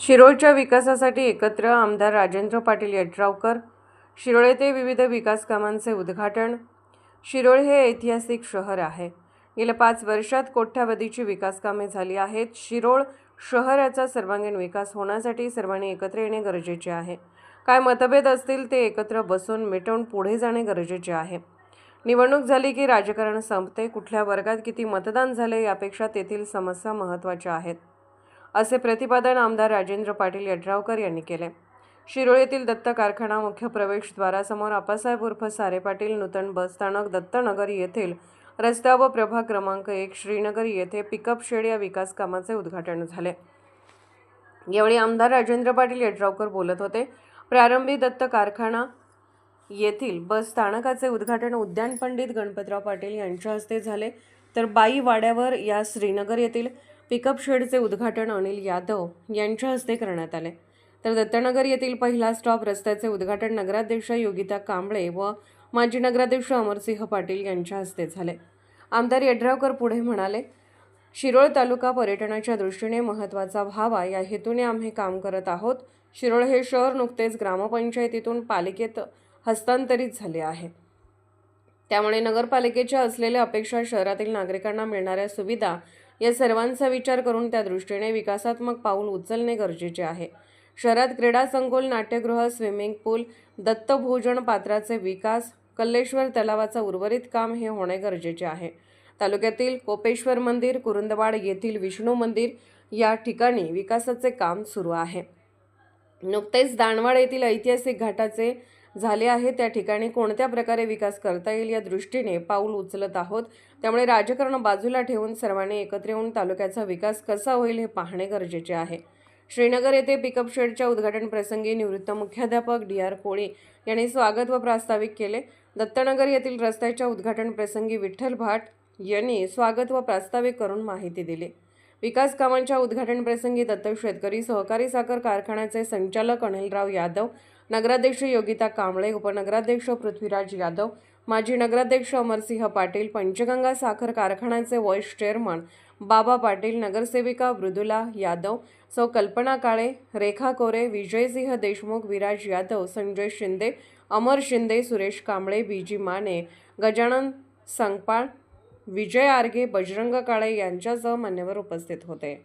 शिरोळच्या विकासासाठी एकत्र आमदार राजेंद्र पाटील यड्रावकर. शिरोळ येथे विविध विकास कामांचे उद्घाटन. शिरोळ हे ऐतिहासिक शहर आहे. गेल्या 5 वर्षात कोट्यावधीची विकास कामे झाली आहेत. शिरोळ शहराचा सर्वांगीण विकास होण्यासाठी सर्वांनी एकत्र येणे गरजेचे आहे. काय मतभेद असतील ते एकत्र बसून मिटवून पुढे जाणे गरजेचे आहे. निवडणूक झाली की राजकारण संपते. कुठल्या वर्गात किती मतदान झाले यापेक्षा तेथील समस्या महत्त्वाच्या आहेत, असे प्रतिपादन आमदार राजेंद्र पाटील यड्रावकर यांनी केले. शिरोळ येथील दत्त कारखाना मुख्य प्रवेशद्वारासमोर आप्पासाहेब उर्फ सारे पाटील नूतन बस स्थानक, दत्तनगर येथील रस्ता व प्रभाग क्रमांक 1 श्रीनगर येथे पिकअप शेड या विकास कामाचे उद्घाटन झाले. यावेळी आमदार राजेंद्र पाटील यड्रावकर बोलत होते. प्रारंभी दत्त कारखाना येथील बस स्थानकाचे उद्घाटन उद्यान पंडित गणपतराव पाटील यांच्या हस्ते झाले, तर बाई वाड्यावर या श्रीनगर येथील पिकअप शेडचे उद्घाटन अनिल यादव यांच्या हस्ते करण्यात आले. तर दत्तनगर येथील पहिला स्टॉप रस्त्याचे उद्घाटन नगराध्यक्ष योगिता कांबळे व माजी नगराध्यक्ष अमरसिंह पाटील यांच्या हस्ते झाले. आमदार यड्रावकर पुढे म्हणाले, शिरोळ तालुका पर्यटनाच्या दृष्टीने महत्त्वाचा व्हावा या हेतूने आम्ही काम करत आहोत. शिरोळ हे शहर नुकतेच ग्रामपंचायतीतून पालिकेत हस्तांतरित झाले आहे. त्यामुळे नगरपालिकेच्या असलेल्या अपेक्षा, शहरातील नागरिकांना मिळणाऱ्या सुविधा या सर्वांचा विचार करून त्या दृष्टीने विकासात्मक पाऊल उचलणे गरजेचे आहे. शहरात क्रीडा संकुल, नाट्यगृह, स्विमिंग पूल, दत्तभोजन पात्राचे विकास, कल्लेश्वर तलावाचा उर्वरित काम हे होणे गरजेचे आहे. तालुक्यातील कोपेश्वर मंदिर, कुरुंदवाड येथील विष्णू मंदिर या ठिकाणी विकासाचे काम सुरू आहे. नुकतेच दाणवाड येथील ऐतिहासिक घाटाचे झाले आहे. त्या ठिकाणी कोणत्या प्रकारे विकास करता येईल या दृष्टीने पाऊल उचलत आहोत. त्यामुळे राजकारण बाजूला ठेवून सर्वांनी एकत्र येऊन तालुक्याचा विकास कसा होईल हे पाहणे गरजेचे आहे. श्रीनगर येथे पिकअप शेडच्या उद्घाटन प्रसंगी निवृत्त मुख्याध्यापक DR कोळी यांनी स्वागत व प्रास्ताविक केले. दत्तनगर येथील रस्त्याच्या उद्घाटन प्रसंगी विठ्ठल भाट यांनी स्वागत व प्रास्ताविक करून माहिती दिली. विकास कामांच्या उद्घाटन प्रसंगी दत्त शेतकरी सहकारी साखर कारखान्याचे संचालक अनिलराव यादव, नगराध्यक्ष योगिता कांबळे, उपनगराध्यक्ष पृथ्वीराज यादव, माजी नगराध्यक्ष अमरसिंह पाटील, पंचगंगा साखर कारखान्याचे व्हाईस चेअरमन बाबा पाटील, नगरसेविका मृदुला यादव, सौ कल्पना काळे, रेखा कोरे, विजयसिंह देशमुख, विराज यादव, संजय शिंदे, अमर शिंदे, सुरेश कांबळे, BG माने, गजानन संगपाळ, विजय आर्गे, बजरंग काळे यांच्यासह मान्यवर उपस्थित होते.